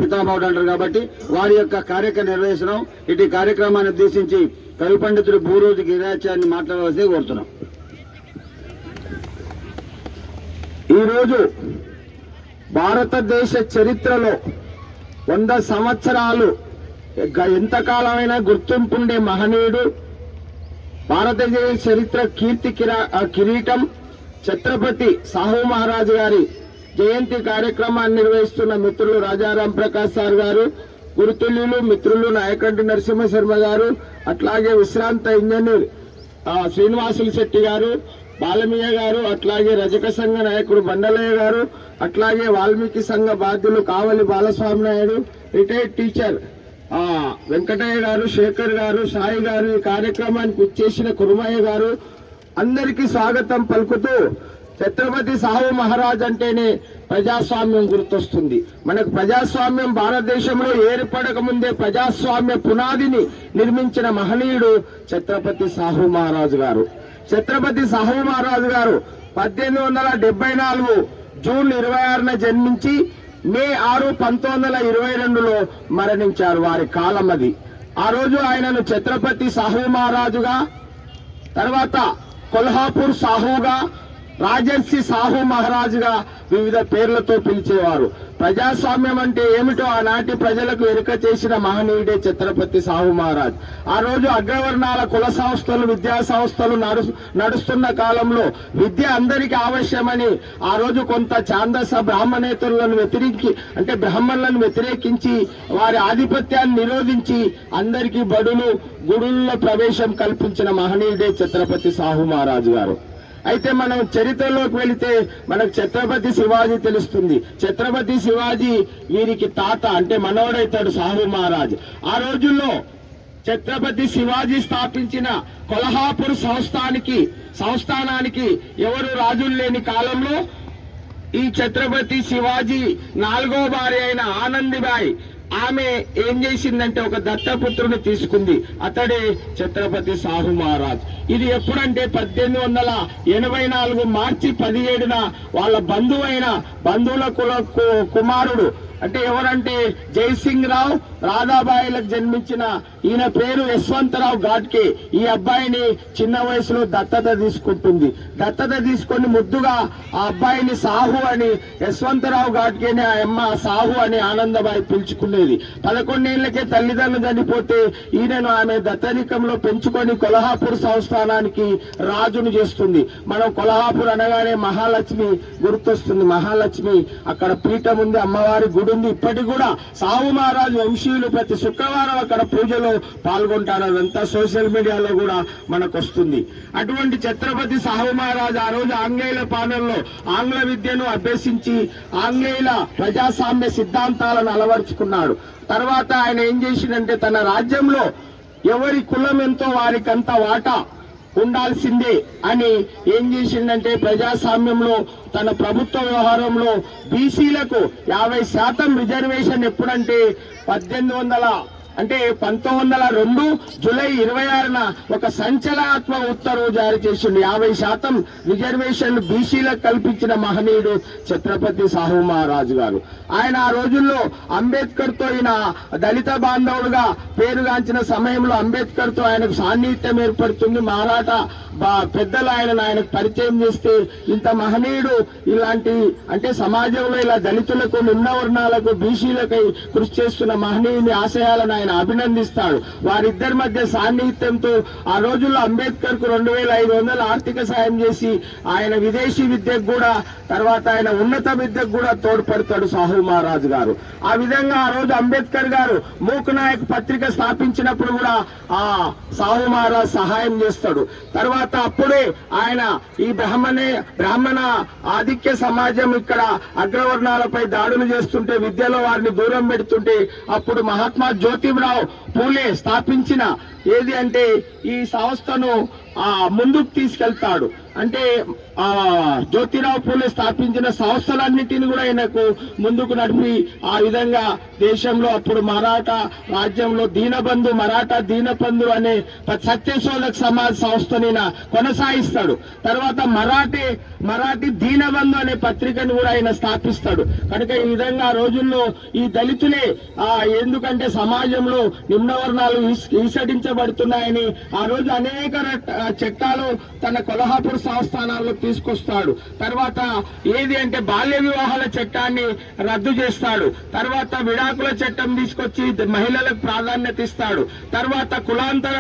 పితామహుడు అంటారు కాబట్టి వారి యొక్క కార్యక్రమ నిర్వహిస్తున్నాం. ఇటు కార్యక్రమాన్ని ఉద్దేశించి కవి పండితుడు భూరోజు గిరిరాచార్యని మాట్లాడవలసి కోరుతున్నాం. ఈరోజు భారతదేశ చరిత్రలో 100 సంవత్సరాలు ఎంతకాలమైనా గుర్తింపుండే మహనీయుడు, భారతదేశ చరిత్ర కీర్తి కిరీటం ఛత్రపతి సాహు మహారాజు గారి జయంతి కార్యక్రమాన్ని నిర్వహిస్తున్న మిత్రులు రాజారాం ప్రకాష్ సార్ గారు, గురుతుల్యులు మిత్రులు నాయకంటి నరసింహ శర్మ గారు, అట్లాగే విశ్రాంత ఇంజనీర్ శ్రీనివాసులు శెట్టి గారు, బాలమీయ గారు, అట్లాగే రజక సంఘ నాయకుడు బండలయ్య గారు, అట్లాగే వాల్మీకి సంఘ బాధ్యులు కావలి బాలస్వామి నాయుడు, రిటైర్డ్ టీచర్ వెంకటయ్య గారు, శేఖర్ గారు, సాయి గారు, ఈ కార్యక్రమానికి వచ్చేసిన కురుమయ్య గారు అందరికీ స్వాగతం పలుకుతూ, ఛత్రపతి సాహు మహారాజ్ అంటేనే ప్రజాస్వామ్యం గుర్తొస్తుంది. మనకు ప్రజాస్వామ్యం భారతదేశంలో ఏర్పడక ముందే ప్రజాస్వామ్య పునాదిని నిర్మించిన మహనీయుడు ఛత్రపతి సాహు మహారాజు గారు. ఛత్రపతి సాహు మహారాజు గారు 1874 జూన్ 26న జన్మించి మే 6, 1922లో మరణించారు. వారి కాలం అది. ఆ రోజు ఆయనను ఛత్రపతి సాహు మహారాజుగా, తర్వాత కొల్హాపూర్ సాహుగా, రాజర్షి సాహు మహారాజుగా వివిధ పేర్లతో పిలిచేవారు. ప్రజాస్వామ్యం అంటే ఏమిటో ఆనాటి ప్రజలకు ఎరుక చేసిన మహనీయుడే ఛత్రపతి సాహు మహారాజ్. ఆ రోజు అగ్రవర్ణాల కుల సంస్థలు, విద్యా సంస్థలు నడుస్తున్న కాలంలో విద్య అందరికీ అవశ్యమని ఆ రోజు కొంత ఛాందస బ్రాహ్మణేతరులను బ్రాహ్మణులను వ్యతిరేకించి వారి ఆధిపత్యాన్ని నిరోధించి అందరికీ బడులు, గుడుల్లో ప్రవేశం కల్పించిన మహనీయుడే ఛత్రపతి సాహు మహారాజు గారు. అయితే మనం చరిత్రలోకి వెళితే మనకు ఛత్రపతి శివాజీ తెలుస్తుంది. ఛత్రపతి శివాజీ వీరికి తాత, అంటే మనవడైతాడు సాహు మహారాజ్. ఆ రోజుల్లో ఛత్రపతి శివాజీ స్థాపించిన కొల్హాపూర్ సంస్థానానికి ఎవరు రాజులు లేని కాలంలో ఈ ఛత్రపతి శివాజీ 4వ భార్య అయిన ఆనందిబాయి ఆమె ఏం చేసిందంటే ఒక దత్తపుత్రుని తీసుకుంది. అతడే ఛత్రపతి సాహు మహారాజ్. ఇది ఎప్పుడంటే 1884 మార్చి 17న వాళ్ళ బంధువుల కుమారుడు, అంటే ఎవరంటే జైసింగ్ రావు రాధాబాయిలకు జన్మించిన ఈయన పేరు యశ్వంతరావు ఘాట్కే. ఈ అబ్బాయిని చిన్న వయసులో దత్తత తీసుకుంటుంది. దత్తత తీసుకొని ముద్దుగా ఆ అబ్బాయిని సాహు అని, యశ్వంతరావు ఘాట్కేని ఆ అమ్మ సాహు అని ఆనందబాయి పిలుచుకునేది. 11 ఏళ్లకే తల్లిదండ్రులు చనిపోతే ఈయనను ఆమె దత్తరికంలో పెంచుకొని కొల్హాపూర్ సంస్థానానికి రాజును చేస్తుంది. మనం కొల్హాపూర్ అనగానే మహాలక్ష్మి గుర్తొస్తుంది. మహాలక్ష్మి అక్కడ పీఠం ఉంది, అమ్మవారి గుడి ఉంది. ఇప్పటికి కూడా సాహు మహారాజు వంశీయులు ప్రతి శుక్రవారం అక్కడ పూజలో పాల్గొంటారు. అదంతా సోషల్ మీడియాలో కూడా మనకు వస్తుంది. అటువంటి ఛత్రపతి సాహు మహారాజు ఆ రోజు ఆంగ్లేయుల పాలనలో ఆంగ్ల విద్యను అభ్యసించి ఆంగ్లేయుల ప్రజాస్వామ్య సిద్ధాంతాలను అలవర్చుకున్నాడు. తర్వాత ఆయన ఏం చేసిందంటే తన రాజ్యంలో ఎవరి కులం ఎంతో వారికంత వాటా ఉండాల్సిందే అని ఏం చేసిందంటే ప్రజాస్వామ్యంలో తన ప్రభుత్వ వ్యవహారంలో బీసీలకు 50% రిజర్వేషన్ ఎప్పుడంటే 1902 జూలై 26న ఒక సంచలనాత్మక ఉత్తర్వు జారీ చేసిండు. 50% రిజర్వేషన్లు బీసీలకు కల్పించిన మహనీయుడు ఛత్రపతి సాహు మహారాజు గారు. ఆయన ఆ రోజుల్లో అంబేద్కర్ తో ఈయన దళిత బాంధవుడుగా పేరుగాంచిన సమయంలో అంబేద్కర్ తో ఆయనకు సాన్నిహిత్యం ఏర్పడుతుంది. మరాఠా పెద్దలు ఆయనకు పరిచయం చేస్తే ఇంత మహనీయుడు ఇలాంటి అంటే సమాజంలో ఇలా దళితులకు, నిమ్న వర్ణాలకు, బీసీలకై కృషి చేస్తున్న మహనీయుని ఆశయాలను ఆయన అభినందిస్తాడు. వారిద్దరి మధ్య సాన్నిహిత్యంతో ఆ రోజుల్లో అంబేద్కర్ కు 2500 ఆర్థిక సాయం చేసి ఆయన విదేశీ విద్యకు కూడా, తర్వాత ఆయన ఉన్నత విద్యకు కూడా తోడ్పడతాడు సాహు మహారాజు గారు. ఆ విధంగా ఆ రోజు అంబేద్కర్ గారు మూక్ నాయక్ పత్రిక స్థాపించినప్పుడు కూడా ఆ సాహు మహారాజ్ సహాయం చేస్తాడు. తర్వాత అప్పుడే ఆయన ఈ బ్రాహ్మణ ఆధిక్య సమాజం ఇక్కడ అగ్రవర్ణాలపై దాడులు చేస్తుంటే, విద్యలో వారిని దూరం పెడుతుంటే అప్పుడు మహాత్మా జ్యోతిరావు పూలే స్థాపించిన ఏది అంటే ఈ సంస్థను ముందుకు తీసుకెళ్తాడు. అంటే జ్యోతిరావు పూలే స్థాపించిన సంస్థలన్నిటిని కూడా ఆయనకు ముందుకు నడిపి ఆ విధంగా దేశంలో అప్పుడు మరాఠా రాజ్యంలో దీనబంధు మరాఠా దీనబంధు అనే సత్యశోధక సమాజ్ సంస్థని కొనసాగిస్తాడు. తర్వాత మరాఠీ దీనబంధు అనే పత్రికను కూడా ఆయన స్థాపిస్తాడు. కనుక ఈ విధంగా ఆ రోజుల్లో ఈ దళితులే ఎందుకంటే సమాజంలో నిమ్న వర్ణాలు ఈసడించబడుతున్నాయని ఆ రోజు అనేక చట్టాలు తన కొల్హాపూర్ సంస్థానాల్లో తీసుకొస్తాడు. తర్వాత ఏది అంటే బాల్య వివాహాల చట్టాన్ని రద్దు చేస్తాడు. తర్వాత విడాకుల చట్టం తీసుకొచ్చి మహిళలకు ప్రాధాన్యత ఇస్తాడు. తర్వాత కులాంతర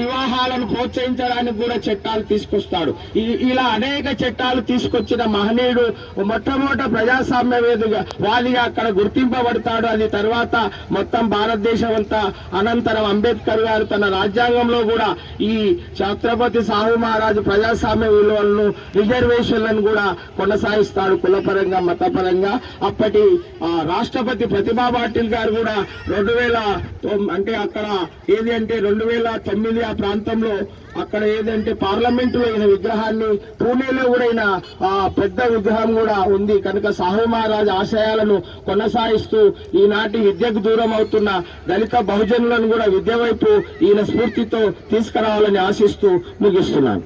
వివాహాలను ప్రోత్సహించడానికి కూడా చట్టాలు తీసుకొస్తాడు. ఇలా అనేక చట్టాలు తీసుకొచ్చిన మహనీయుడు మొట్టమొదట ప్రజాస్వామ్యవాదిగా అక్కడ గుర్తింపబడతాడు. అది తర్వాత మొత్తం భారతదేశం అంతా అనంతరం అంబేద్కర్ గారు తన రాజ్యాంగంలో కూడా ఈ ఛత్రపతి సాహు మహారాజు ప్రజాస్వామ్య విలువలను రిజర్వేషన్లను కూడా కొనసాగిస్తాడు కులపరంగా మతపరంగా. అప్పటి రాష్ట్రపతి ప్రతిభా పాటిల్ గారు కూడా 2000 అంటే అక్కడ ఏది అంటే 2009 ఆ ప్రాంతంలో అక్కడ ఏదంటే పార్లమెంటులో ఈయన విగ్రహాన్ని పూణేలో కూడా ఈయన పెద్ద విగ్రహం కూడా ఉంది. కనుక సాహు మహారాజ్ ఆశయాలను కొనసాగిస్తూ ఈనాటి విద్యకు దూరం అవుతున్న దళిత బహుజనులను కూడా విద్య వైపు ఈయన స్ఫూర్తితో తీసుకురావాలని ఆశిస్తూ ముగిస్తున్నాను.